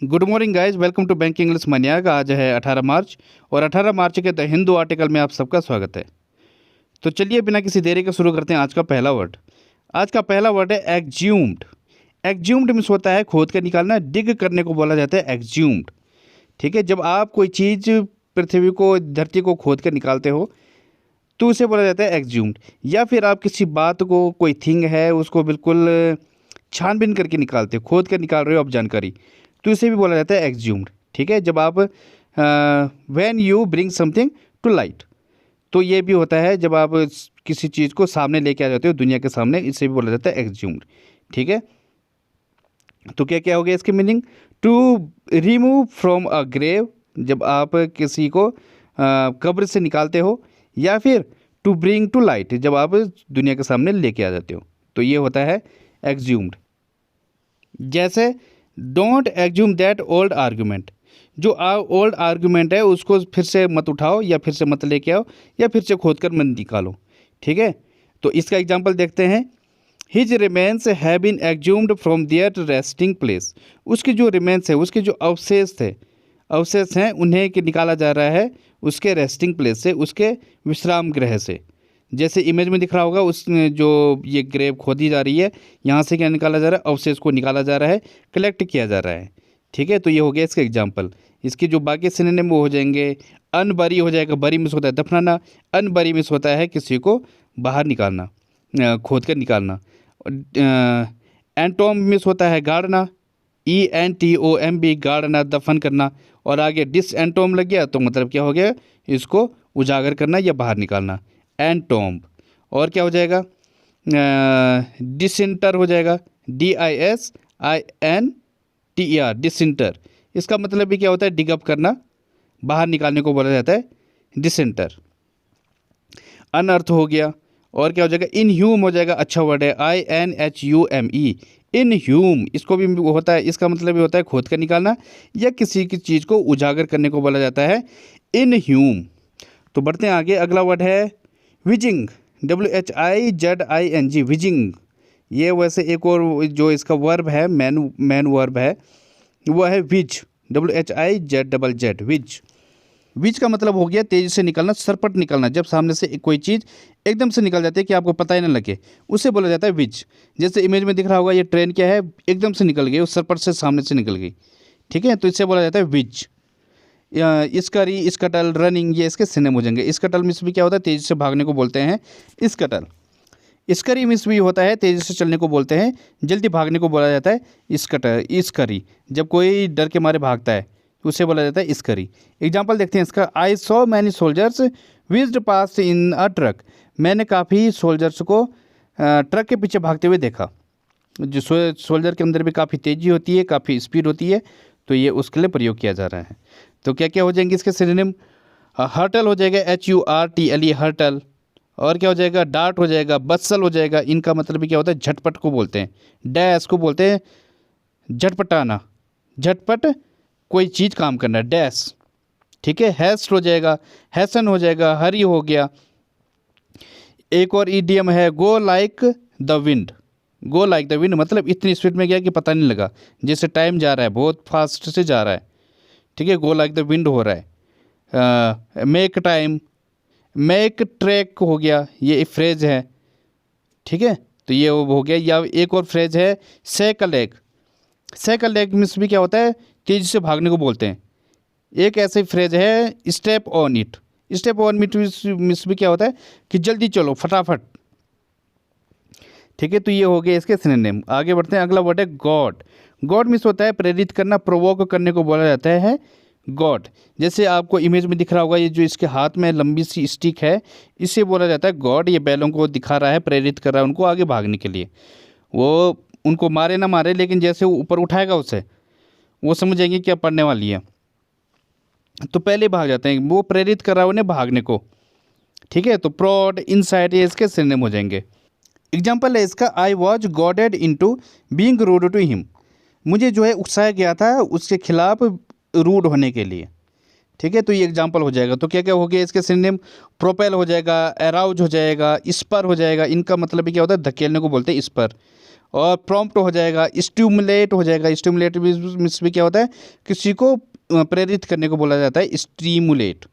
Good morning guys, welcome to bank English maniac. आज है 18 मार्च और 18 मार्च के द हिंदू आर्टिकल में आप सबका स्वागत है। तो चलिए बिना किसी देरी के शुरू करते हैं आज का पहला वर्ड। आज का पहला वर्ड है एक्ज्यूम्ड। एक्ज्यूम्ड मीन्स होता है खोद कर निकालना, डिग करने को बोला जाता है एक्ज्यूम्ड। ठीक है, जब आप कोई चीज़ पृथ्वी को, धरती को खोद कर निकालते हो तो उसे बोला जाता है एक्ज्यूम्ड। या फिर आप किसी बात को, कोई थिंग है उसको बिल्कुल छानबीन करके निकालते हो, खोद कर निकाल रहे हो आप जानकारी, तो इसे भी बोला जाता है एक्ज्यूम्ड। ठीक है, जब आप when you bring something to light, तो ये भी होता है जब आप किसी चीज़ को सामने लेके आ जाते हो दुनिया के सामने, इसे भी बोला जाता है एक्ज्यूम्ड। ठीक है, तो क्या क्या हो गया इसकी meaning? To remove from a grave, जब आप किसी को कब्र से निकालते हो, या फिर टू ब्रिंग टू लाइट, जब आप दुनिया के सामने लेके आ जाते हो, तो ये होता है एक्ज्यूम्ड। जैसे डोंट एग्ज्यूम दैट ओल्ड आर्गूमेंट, जो ओल्ड आर्गूमेंट है उसको फिर से मत उठाओ, या फिर से मत लेके आओ, या फिर से खोद कर मत निकालो। ठीक है, तो इसका एग्जाम्पल देखते हैं। His remains have been exhumed from their resting place, उसके जो रिमेन्स है, उसके जो अवशेष हैं उन्हें निकाला जा रहा है उसके रेस्टिंग प्लेस से, उसके विश्राम गृह से। जैसे इमेज में दिख रहा होगा, उस जो ये ग्रेव खोदी जा रही है, यहाँ से क्या निकाला जा रहा है? अवशेष को निकाला जा रहा है, कलेक्ट किया जा रहा है। ठीक है, तो ये हो गया इसका एग्जाम्पल। इसके जो बाकी सिनोनिम वो हो जाएंगे, अनबरी हो जाएगा, बरी मिस होता है दफनाना, अनबरी मिस होता है किसी को बाहर निकालना, खोद कर निकालना। एंटोम मिस होता है गाड़ना, ENTOMB, गाड़ना, दफन करना। और आगे डिस एंटोम लग गया तो मतलब क्या हो गया? इसको उजागर करना या बाहर निकालना, एंटोम्ब। और क्या हो जाएगा? डिसिंटर हो जाएगा, DISINTER, डिसिंटर। इसका मतलब भी क्या होता है? डिगअप करना, बाहर निकालने को बोला जाता है डिसेंटर। अनअर्थ हो गया। और क्या हो जाएगा? इनह्यूम हो जाएगा, अच्छा वर्ड है, INHUME, इनह्यूम। इसको भी होता है, इसका मतलब भी होता है खोद कर निकालना या किसी की चीज़ को उजागर करने को बोला जाता है इनह्यूम। तो बढ़ते हैं आगे। अगला वर्ड है विजिंग, WHIZING, विजिंग। ये वैसे एक और जो इसका वर्ब है, मैन वर्ब है, वो है विज, WHIZZZ, विज। विज का मतलब हो गया तेज़ी से निकलना, सरपट निकलना। जब सामने से कोई चीज़ एकदम से निकल जाती है कि आपको पता ही ना लगे, उसे बोला जाता है विज। जैसे इमेज में दिख रहा होगा, ये ट्रेन क्या है? एकदम से निकल गई, उस सरपट से सामने से निकल गई। ठीक है, तो इसे बोला जाता है विज। स्करी, स्कटल, रनिंग, ये इसके सिनोनिम हो जाएंगे। स्कटल मीन्स भी क्या होता है? तेज़ी से भागने को बोलते हैं स्कटल। स्करी मीन्स भी होता है तेज़ी से चलने को बोलते हैं, जल्दी भागने को बोला जाता है स्करी। जब कोई डर के मारे भागता है उसे बोला जाता है स्करी। एग्जाम्पल देखते हैं इसका। I saw many soldiers whizzed past in a truck, मैंने काफ़ी सोल्जर्स को ट्रक के पीछे भागते हुए देखा। जो सोल्जर के अंदर भी काफ़ी तेज़ी होती है, काफ़ी स्पीड होती है, तो ये उसके लिए प्रयोग किया जा रहा है। तो क्या क्या हो जाएंगे इसके सिनोनिम? हर्टल हो जाएगा, HURTLE, हर्टल। और क्या हो जाएगा? डार्ट हो जाएगा, बस्सल हो जाएगा। इनका मतलब भी क्या होता है? झटपट को बोलते हैं, डैश को बोलते हैं झटपटाना, झटपट कोई चीज़ काम करना, डैश। ठीक है, हैस्ट हो जाएगा, हैसन हो जाएगा, हरी हो गया। एक और ईडियम है go like the wind. Go like the wind मतलब इतनी स्पीड में गया कि पता नहीं लगा, जैसे टाइम जा रहा है, बहुत फास्ट से जा रहा है। ठीक है, गो लाइक द विंड हो रहा है। मेक टाइम, मेक ट्रैक हो गया, ये एक फ्रेज है। ठीक है, तो ये हो गया। या एक और फ्रेज है shake a leg. Shake a leg means भी क्या होता है? तेज़ी से भागने को बोलते हैं। एक ऐसे फ्रेज है step on it. Step on it means भी क्या होता है? कि जल्दी चलो, फटाफट। ठीक है, तो ये हो गया इसके सिनोनिम। आगे बढ़ते हैं। अगला वर्ड है गॉड। गॉड मीन्स होता है प्रेरित करना, प्रोवोक करने को बोला जाता है गॉड। जैसे आपको इमेज में दिख रहा होगा, ये जो इसके हाथ में लंबी सी स्टिक है, इसे बोला जाता है गॉड। ये बैलों को दिखा रहा है, प्रेरित कर रहा है उनको आगे भागने के लिए। वो उनको मारे ना मारे, लेकिन जैसे वो ऊपर उठाएगा उसे, वो समझेंगे क्या पढ़ने वाली है, तो पहले भाग जाते हैं। वो प्रेरित कर रहा है उन्हें भागने को। ठीक है, तो प्रॉड, इनसाइट, ये इसके सिनोनिम हो जाएंगे। एग्जाम्पल है इसका, I was goaded into being rude to him, मुझे जो है उकसाया गया था उसके खिलाफ रूड होने के लिए। ठीक है, तो ये एग्जाम्पल हो जाएगा। तो क्या क्या हो गया इसके सिनोनिम? प्रोपेल हो जाएगा, अराउज हो जाएगा, स्पर हो जाएगा। इनका मतलब क्या होता है? धकेलने को बोलते हैं स्पर। और प्रॉम्प्ट हो जाएगा, स्टिमुलेट हो जाएगा। स्टिमुलेट मीन्स भी क्या होता है, किसी को प्रेरित करने को बोला जाता है स्टिमुलेट,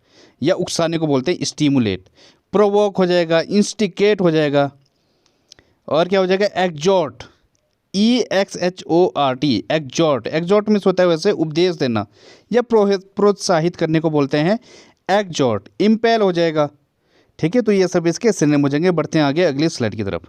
या उकसाने को बोलते हैं स्टिमुलेट। प्रोवोक हो जाएगा, इंस्टिकेट हो जाएगा, और क्या हो जाएगा exert, EXHORT, exert. Exert means होता है वैसे उपदेश देना या प्रोत्साहित करने को बोलते हैं एग्जॉर्ट। इम्पेल हो जाएगा। ठीक है, तो ये सब इसके सिनोनिम हो जाएंगे। बढ़ते हैं आगे अगली स्लाइड की तरफ।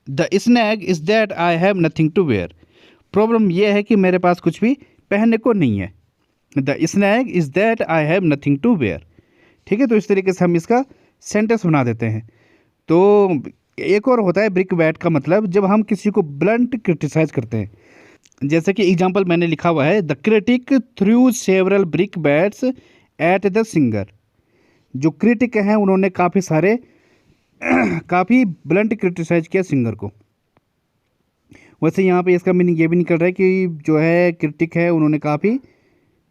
The snag is that I have nothing to wear. Problem यह है कि मेरे पास कुछ भी पहनने को नहीं है। The snag is that I have nothing to wear. ठीक है, तो इस तरीके से हम इसका सेंटेंस बना देते हैं। तो एक और होता है ब्रिक बैट का मतलब जब हम किसी को ब्लंट क्रिटिसाइज करते हैं। जैसे कि एग्जांपल मैंने लिखा हुआ है, the critic through several brick bats at the singer. जो क्रिटिक हैं उन्होंने काफ़ी सारे काफ़ी ब्लंट क्रिटिसाइज किया सिंगर को। वैसे यहाँ पे इसका मीनिंग ये भी निकल रहा है कि जो है क्रिटिक है उन्होंने काफ़ी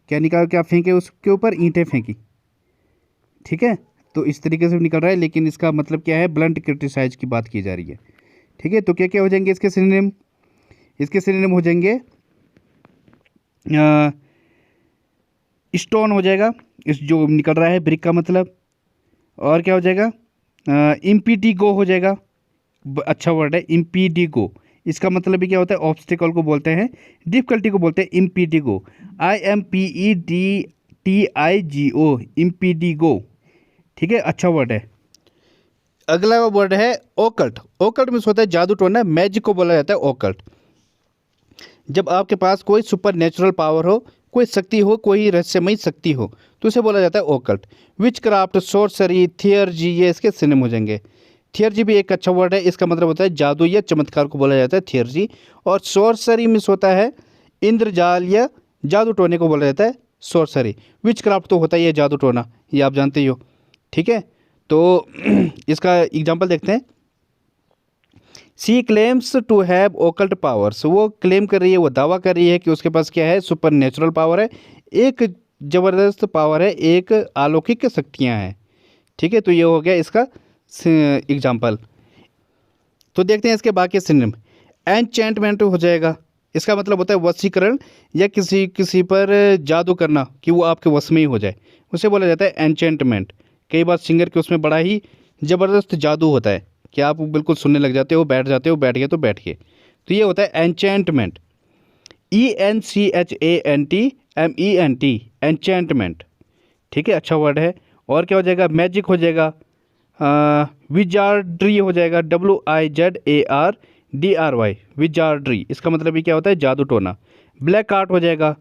क्या फेंके, उसके ऊपर ईंटें फेंकी। ठीक है, तो इस तरीके से निकल रहा है, लेकिन इसका मतलब क्या है, ब्लंट क्रिटिसाइज की बात की जा रही है। ठीक है, तो क्या क्या हो जाएंगे इसके सिनोनिम? इसके सिनोनिम हो जाएंगे स्टोन हो जाएगा, इस जो निकल रहा है ब्रिक का मतलब। और क्या हो जाएगा, इम्पीडिगो हो जाएगा। अच्छा वर्ड है इम्पीडिगो। इसका मतलब भी क्या होता है, ऑब्स्टिकल को बोलते हैं, डिफिकल्टी को बोलते हैं इम्पीडिगो। IMPEDTIGO, इम्पीडिगो। ठीक है, अच्छा वर्ड है। अगला वर्ड है ओकल्ट। ओकल्ट मीन्स होता है जादू टोना, मैजिक को बोला जाता है ओकल्ट। जब आपके पास कोई सुपर नेचुरल पावर हो, कोई शक्ति हो, कोई रहस्यमयी शक्ति हो, तो उसे बोला जाता है ओकल्ट। विच क्राफ्ट, सोर्सरी, थियर्जी, ये इसके सिनोनिम हो जाएंगे। थियर्जी भी एक अच्छा वर्ड है, इसका मतलब होता है जादू या चमत्कार को बोला जाता है थियर्जी। और सोर्सरी मीन्स होता है इंद्रजाल या जादू टोने को बोला जाता है सोर्सरी। विच क्राफ्ट तो होता है ये जादू टोना, ये आप जानते ही हो। ठीक है, तो इसका एग्जाम्पल देखते हैं। She claims to have occult powers. वो क्लेम कर रही है, वो दावा कर रही है कि उसके पास क्या है, सुपर नेचुरल पावर है, एक ज़बरदस्त पावर है, एक अलौकिक शक्तियाँ हैं। ठीक है, तो ये हो गया इसका एग्जाम्पल। तो देखते हैं इसके बाकी सिनोनिम। एन्चेंटमेंट हो जाएगा, इसका मतलब होता है वशीकरण या किसी पर जादू करना कि वो आपके वश में ही हो जाए, उसे बोला जाता है एन्चेंटमेंट। कई बार सिंगर के उसमें बड़ा ही ज़बरदस्त जादू होता है कि आप बिल्कुल सुनने लग जाते हो, बैठ जाते हो, बैठ गए तो बैठ गए। तो ये होता है एन्चेंटमेंट, ENCHANTMENT, एन्चेंटमेंट। ठीक है, अच्छा वर्ड है। और क्या हो जाएगा, मैजिक हो जाएगा, विजार्ड्री हो जाएगा, WIZARDRY, विजार्ड्री। इसका मतलब ये क्या होता है, जादू टोना। ब्लैक आर्ट हो जाएगा।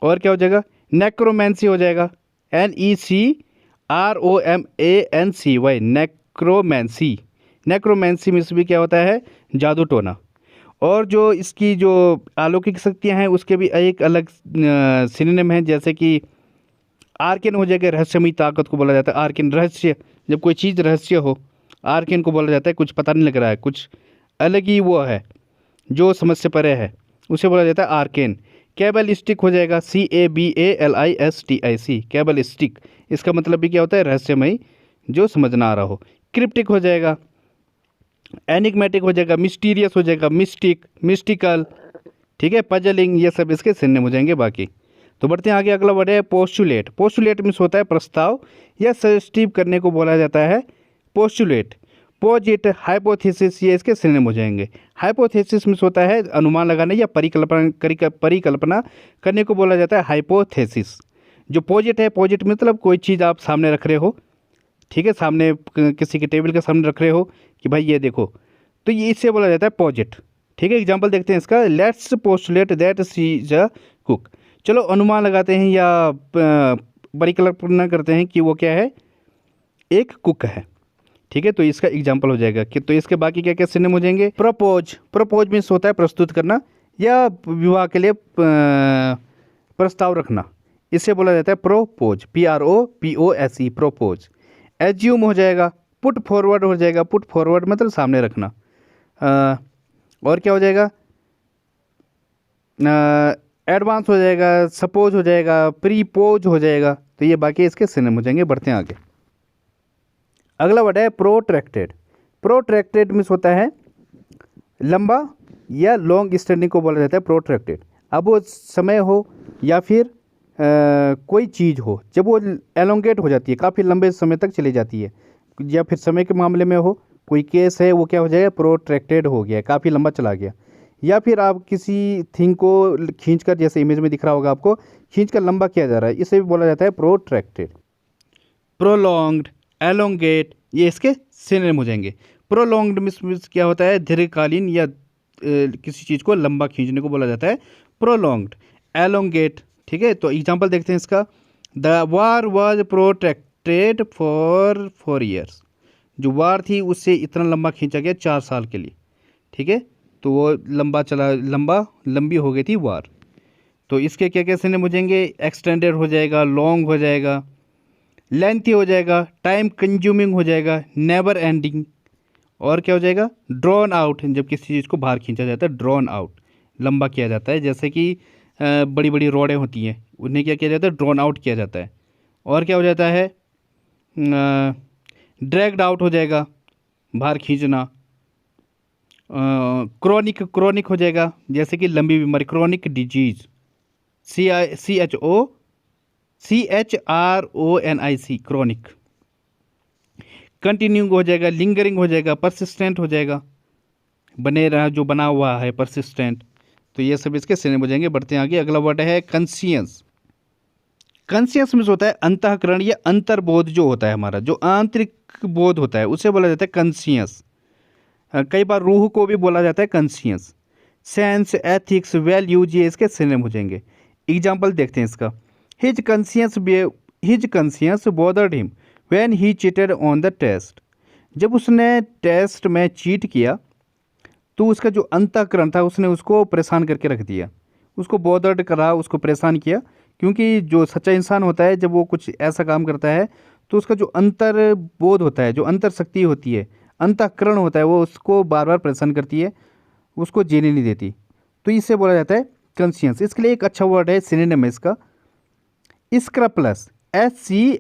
और क्या हो जाएगा, नेक्रोमेंसी हो जाएगा, NECROMANCY, नेक्रोमेंसी। नेक्रोमेंसी मीन्स भी क्या होता है, जादू टोना। और जो इसकी जो अलौकिक शक्तियाँ हैं उसके भी एक अलग सिनोनिम है, जैसे कि आर्केन हो जाएगा, रहस्यमयी ताकत को बोला जाता है आर्केन। रहस्य, जब कोई चीज़ रहस्य हो, आर्केन को बोला जाता है कुछ पता नहीं लग रहा है, कुछ अलग ही वो है जो समझ से परे है, उसे बोला जाता है आर्केन। कैबलिस्टिक हो जाएगा, CABALISTIC, कैबलिस्टिक। इसका मतलब भी क्या होता है, रहस्यमयी, जो समझ ना आ रहा हो। क्रिप्टिक हो जाएगा, एनिग्मेटिक हो जाएगा, मिस्टीरियस हो जाएगा, मिस्टिक, मिस्टिकल। ठीक है, पजलिंग, ये सब इसके सिनोनिम हो जाएंगे बाकी। तो बढ़ते हैं आगे। अगला वर्ड है पोस्टुलेट। पोस्टुलेट मीन्स होता है प्रस्ताव या सजेस्टिव करने को बोला जाता है पोस्टुलेट। पोजिट, हाइपोथेसिस, ये इसके सिनोनिम हो जाएंगे। हाइपोथेसिस मीन्स होता है अनुमान लगाने या परिकल्पना करने को बोला जाता है हाइपोथेसिस। जो पोजिट है, पोजिट मतलब कोई चीज़ आप सामने रख रहे हो। ठीक है, सामने किसी के टेबल के सामने रख रहे हो कि भाई ये देखो, तो ये इससे बोला जाता है पोजिट। ठीक है, एग्जाम्पल देखते हैं इसका। Let's postulate that she is a cook. चलो अनुमान लगाते हैं या बड़ी कल्पना करते हैं कि वो क्या है, एक कुक है। ठीक है, तो इसका एग्जाम्पल हो जाएगा कि, तो इसके बाकी क्या क्या सिनोनिम हो जाएंगे। प्रपोज, प्रपोज मीन्स होता है प्रस्तुत करना या विवाह के लिए प्रस्ताव रखना, इससे बोला जाता है प्रोपोज, PROPOSE, प्रोपोज। एज्यूम हो जाएगा, पुट फॉरवर्ड हो जाएगा, पुट फॉरवर्ड मतलब सामने रखना। और क्या हो जाएगा, एडवांस हो जाएगा, सपोज हो जाएगा, प्रीपोज हो जाएगा। तो ये बाकी इसके सिनोनिम हो जाएंगे। बढ़ते हैं आगे। अगला वर्ड है प्रोट्रैक्टेड। प्रोट्रैक्टेड मीन्स होता है लंबा या लॉन्ग स्टैंडिंग को बोला जाता है प्रोट्रैक्टेड। अब वो समय हो या फिर कोई चीज़ हो, जब वो एलोंगेट हो जाती है, काफ़ी लंबे समय तक चली जाती है, या फिर समय के मामले में हो, कोई केस है, वो क्या हो जाएगा, प्रोट्रैक्टेड हो गया, काफ़ी लंबा चला गया। या फिर आप किसी थिंग को खींचकर, जैसे इमेज में दिख रहा होगा आपको, खींचकर लंबा किया जा रहा है, इसे भी बोला जाता है प्रोट्रैक्टेड। प्रोलॉन्ग्ड, एलोंगेट, ये इसके सिनोनिम हो जाएंगे। प्रोलॉन्ग्ड मीन्स क्या होता है, दीर्घकालीन या किसी चीज़ को लंबा खींचने को बोला जाता है प्रोलॉन्ग्ड। एलोंगेट, ठीक है, तो एग्जांपल देखते हैं इसका। The war was protracted for 4 years. जो वार थी उससे इतना लंबा खींचा गया 4 साल के लिए। ठीक है, तो वो लंबा चला, लंबी हो गई थी वार। तो इसके क्या क्या सिनोनिम हो जाएंगे, एक्सटेंडेड हो जाएगा, लॉन्ग हो जाएगा, लेंथी हो जाएगा, टाइम कंज्यूमिंग हो जाएगा, नेवर एंडिंग। और क्या हो जाएगा, ड्रॉन आउट, जब किसी चीज़ को बाहर खींचा जाता है, ड्रॉन आउट, लंबा किया जाता है। जैसे कि बड़ी बड़ी रोडें होती हैं, उन्हें क्या किया जाता है, ड्रॉन आउट किया जाता है। और क्या हो जाता है, ड्रैग्ड आउट हो जाएगा, बाहर खींचना। क्रोनिक, क्रोनिक हो जाएगा, जैसे कि लंबी बीमारी, chronic disease, CHRONIC, chronic. Continuing हो जाएगा, लिंगरिंग हो जाएगा, परसिस्टेंट हो जाएगा, बने रहा, जो बना हुआ है, परसिस्टेंट। तो ये सब इसके सिनोनिम हो जाएंगे। बढ़ते हैं आगे। अगला वर्ड है कंसियंस। कंसियंस मीन्स होता है अंतःकरण या अंतर्बोध, जो होता है हमारा, जो आंतरिक बोध होता है, उसे बोला जाता है कंसियंस। कई बार रूह को भी बोला जाता है कंसियंस। सेंस, एथिक्स, वैल्यूज, ये इसके सिनोनिम हो जाएंगे। एग्जाम्पल देखते हैं इसका। His conscience bothered him when he cheated on the test. जब उसने टेस्ट में चीट किया तो उसका जो अंतःकरण था, उसने उसको परेशान करके रख दिया, उसको बॉदर्ड करा, उसको परेशान किया। क्योंकि जो सच्चा इंसान होता है, जब वो कुछ ऐसा काम करता है, तो उसका जो अंतर्बोध होता है, जो अंतर शक्ति होती है, अंतःकरण होता है, वो उसको बार बार परेशान करती है, उसको जीने नहीं देती। तो इससे बोला जाता है कंसियंस। इसके लिए एक अच्छा वर्ड है, सिनोनिम है इसका, स्क्रैपलेस, SCRUPLES,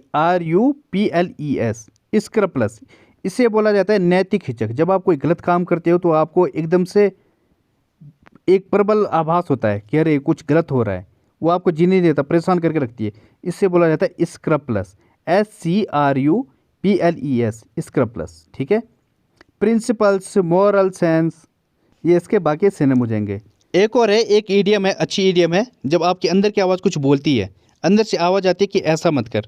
स्क्रैपलेस। इसे बोला जाता है नैतिक हिचक। जब आप कोई गलत काम करते हो तो आपको एकदम से एक प्रबल आभास होता है कि अरे कुछ गलत हो रहा है, वो आपको जीने नहीं देता, परेशान करके रखती है। इससे बोला जाता है स्क्रैपलेस, SCRUPLES, स्क्रैपलेस। ठीक है। प्रिंसिपल्स, मॉरल सेंस, ये इसके बाकी सिनोनिम हो जाएंगे। एक और है, एक ईडियम है, अच्छी ईडियम है, जब आपके अंदर की आवाज़ कुछ बोलती है, अंदर से आवाज़ आती है कि ऐसा मत कर,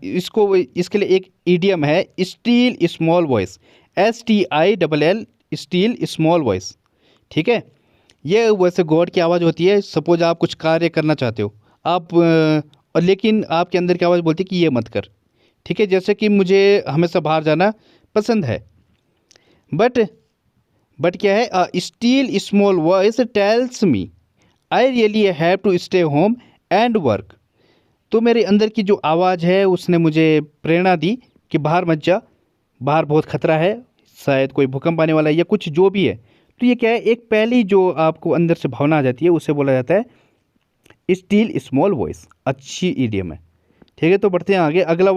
इसको, इसके लिए एक ईडियम है, still small voice, STILL, steel small voice. ठीक है, ये वैसे गॉड की आवाज़ होती है। सपोज आप कुछ कार्य करना चाहते हो, आप और लेकिन आपके अंदर की आवाज़ बोलती है कि ये मत कर। ठीक है, जैसे कि मुझे हमेशा बाहर जाना पसंद है, बट क्या है, still small voice tells me I really have to stay home and work. तो मेरे अंदर की जो आवाज़ है, उसने मुझे प्रेरणा दी कि बाहर मत जा, बाहर बहुत खतरा है, शायद कोई भूकंप आने वाला है या कुछ जो भी है। तो ये क्या है, एक पहली जो आपको अंदर से भावना आ जाती है, उसे बोला जाता है स्टील स्मॉल वॉइस। अच्छी ईडियम है। ठीक है, तो बढ़ते हैं आगे। अगला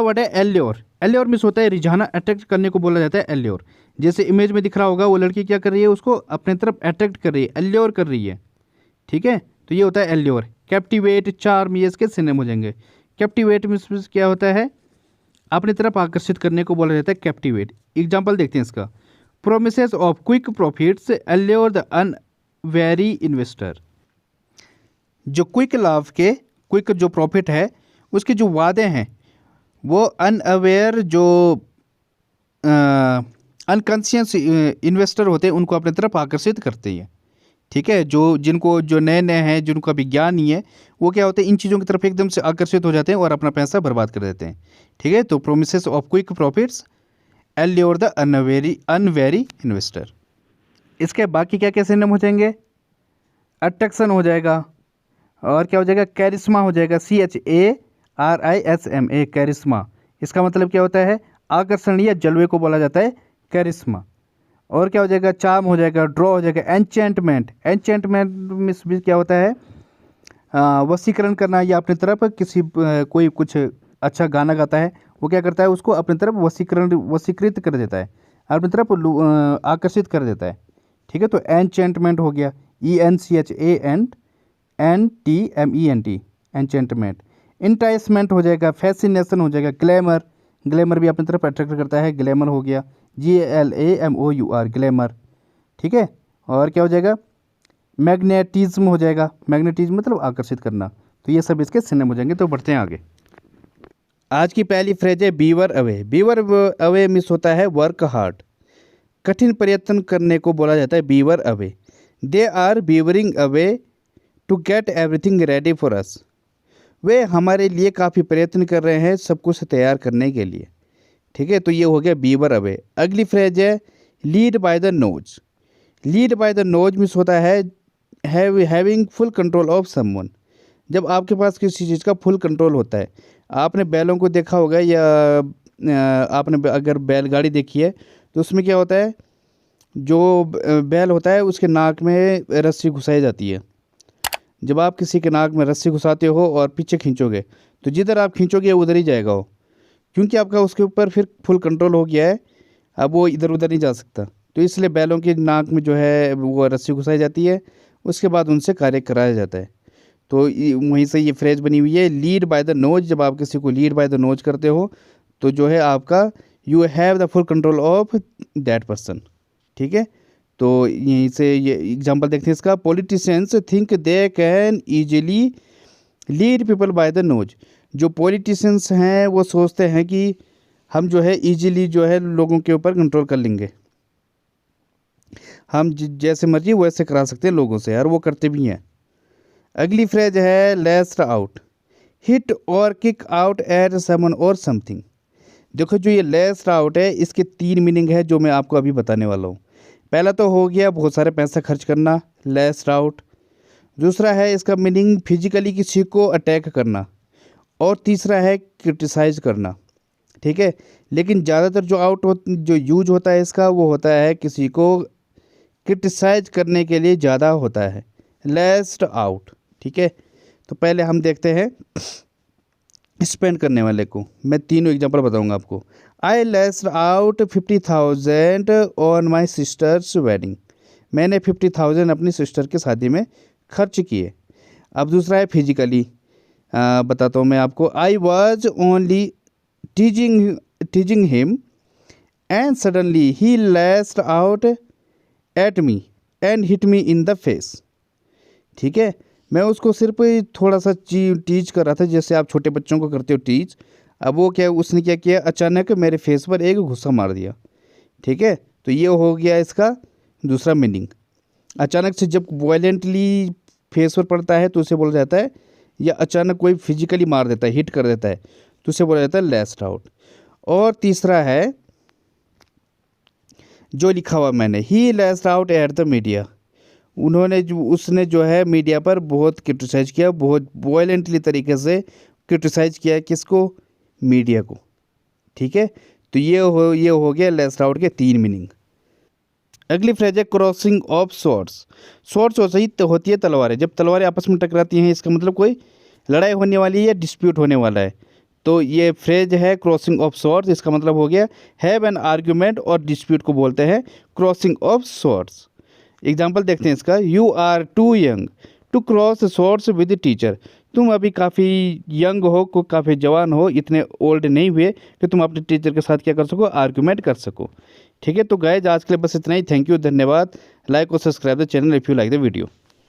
वर्ड है एल्योर। एल्योर मीन्स होता है रिझाना, अट्रैक्ट करने को बोला जाता है एल्योर। जैसे इमेज में दिख रहा होगा, वो लड़की क्या कर रही है, उसको अपने तरफ अट्रैक्ट कर रही है, एल्योर कर रही है। ठीक है, तो ये होता है एल्योर। कैप्टिवेट, चार्म, ये इसके सिनोनिम हो जाएंगे। कैप्टिवेट मीन्स क्या होता है, अपनी तरफ आकर्षित करने को बोला जाता है कैप्टिवेट। एग्जाम्पल देखते हैं इसका। Promises of quick profits allure the unwary investor. जो क्विक लाभ के, क्विक जो प्रॉफिट है, उसके जो वादे हैं, वो अनअवेयर जो अनकॉन्शियस इन्वेस्टर होते हैं उनको अपनी तरफ आकर्षित करते हैं। ठीक है, जो नए नए हैं, जिनको अभी ज्ञान नहीं है, वो क्या होते हैं, इन चीज़ों की तरफ एकदम से आकर्षित हो जाते हैं और अपना पैसा बर्बाद कर देते हैं। ठीक है, तो promises of quick profits allure the unwary investor. इसके बाकी क्या क्या सिनोनिम हो जाएंगे? अट्रैक्शन हो जाएगा, और क्या हो जाएगा? कैरिस्मा हो जाएगा, CHARISMA, कैरिस्मा। इसका मतलब क्या होता है? आकर्षण या जलवे को बोला जाता है कैरिस्मा। और क्या हो जाएगा? चार्म हो जाएगा, ड्रॉ हो जाएगा, एन्चेंटमेंट। एन्चेंटमेंट मीन्स भी क्या होता है? वशीकरण करना, या अपनी तरफ कोई कुछ अच्छा गाना गाता है, वो क्या करता है? उसको अपनी तरफ वशीकृत कर देता है, अपनी तरफ आकर्षित कर देता है। ठीक है, तो एन्चेंटमेंट हो गया, ENCHANTMENT, एन्चेंटमेंट। इंटाइसमेंट हो जाएगा, फैसिनेशन हो जाएगा, ग्लैमर। ग्लैमर भी अपनी तरफ अट्रैक्ट करता है, ग्लैमर हो गया, GLAMOUR, ग्लैमर। ठीक है, और क्या हो जाएगा? मैग्नेटिज्म हो जाएगा, मैग्नेटिज्म मतलब आकर्षित करना। तो ये सब इसके सिनोनिम हो जाएंगे। तो बढ़ते हैं आगे। आज की पहली फ्रेज है beaver away. Beaver away miss होता है वर्क हार्ड, कठिन प्रयत्न करने को बोला जाता है beaver away. They are beavering away to get everything ready for us. वे हमारे लिए काफ़ी प्रयत्न कर रहे हैं सब कुछ तैयार करने के लिए। ठीक है, तो ये हो गया बीवर अवे। अगली फ्रेज है lead by the nose. Lead by the nose miss होता है having full control of someone. जब आपके पास किसी चीज़ का फुल कंट्रोल होता है। आपने बैलों को देखा होगा, या आपने अगर बैलगाड़ी देखी है तो उसमें क्या होता है, जो बैल होता है उसके नाक में रस्सी घुसाई जाती है। जब आप किसी के नाक में रस्सी घुसाते हो और पीछे खींचोगे, तो जिधर आप खींचोगे उधर ही जाएगा वो, क्योंकि आपका उसके ऊपर फिर फुल कंट्रोल हो गया है। अब वो इधर उधर नहीं जा सकता। तो इसलिए बैलों की नाक में जो है वो रस्सी घुसाई जाती है, उसके बाद उनसे कार्य कराया जाता है। तो वहीं से ये फ्रेज बनी हुई है लीड बाय द नोज। जब आप किसी को लीड बाय द नोज करते हो तो जो है आपका you have the full control of that person. ठीक है, तो यहीं से ये एग्जांपल देखते हैं इसका। Politicians think they can easily lead people by the nose. जो पॉलिटिशियंस हैं वो सोचते हैं कि हम जो है ईजिली जो है लोगों के ऊपर कंट्रोल कर लेंगे, हम जैसे मर्जी वैसे करा सकते हैं लोगों से, और वो करते भी हैं। अगली फ्रेज है लैस्ट आउट। हिट और किक आउट एट समवन और समथिंग। देखो, जो ये लैस्ट आउट है इसके 3 मीनिंग है जो मैं आपको अभी बताने वाला हूँ। पहला तो हो गया बहुत सारे पैसा खर्च करना, लैस्ट आउट। दूसरा है इसका मीनिंग फिजिकली किसी को अटैक करना, और तीसरा है क्रिटिसाइज करना। ठीक है, लेकिन ज़्यादातर जो यूज होता है इसका, वो होता है किसी को क्रिटिसाइज करने के लिए ज़्यादा होता है, लैस्ट आउट। ठीक है, तो पहले हम देखते हैं स्पेंड करने वाले को। मैं 3 एग्जांपल बताऊंगा आपको। I lashed out 50,000 on my sister's wedding. मैंने 50,000 अपनी सिस्टर की शादी में खर्च किए। अब दूसरा है फिजिकली, बताता हूँ मैं आपको। I was only teasing him and suddenly he lashed out at me and hit me in the face. ठीक है, मैं उसको सिर्फ थोड़ा सा टीज कर रहा था, जैसे आप छोटे बच्चों को करते हो टीज। अब वो क्या, उसने क्या किया, अचानक मेरे फेस पर एक गुस्सा मार दिया। ठीक है, तो ये हो गया इसका दूसरा मीनिंग। अचानक से जब वायलेंटली फेस पर पड़ता है तो उसे बोला जाता है, या अचानक कोई फिजिकली मार देता है, हिट कर देता है, तो उसे बोला जाता है लैस्ट आउट। और तीसरा है जो लिखा हुआ मैंने, he lashed out at the media. उसने जो है मीडिया पर बहुत क्रिटिसाइज किया, बहुत वायलेंटली तरीके से क्रिटिसाइज किया। किसको? मीडिया को। ठीक है, तो ये हो गया लेस्ट आउट के 3 मीनिंग। अगली फ्रेज है क्रॉसिंग ऑफ स्वॉर्ड्स। स्वॉर्ड्स होती है तलवारें। जब तलवारें आपस में टकराती हैं, इसका मतलब कोई लड़ाई होने वाली है या डिस्प्यूट होने वाला है। तो ये फ्रेज है क्रॉसिंग ऑफ स्वॉर्ड्स। इसका मतलब हो गया हैव एन आर्ग्यूमेंट, और डिस्प्यूट को बोलते हैं क्रॉसिंग ऑफ स्वॉर्ड्स। एग्जाम्पल देखते हैं इसका। You are too young to cross swords with teacher. तुम अभी काफ़ी यंग हो, काफ़ी जवान हो, इतने ओल्ड नहीं हुए कि तुम अपने टीचर के साथ क्या कर सको, आर्ग्यूमेंट कर सको। ठीक है, तो गाइस आज के लिए बस इतना ही। थैंक यू, धन्यवाद। लाइक और subscribe the channel if you like the video.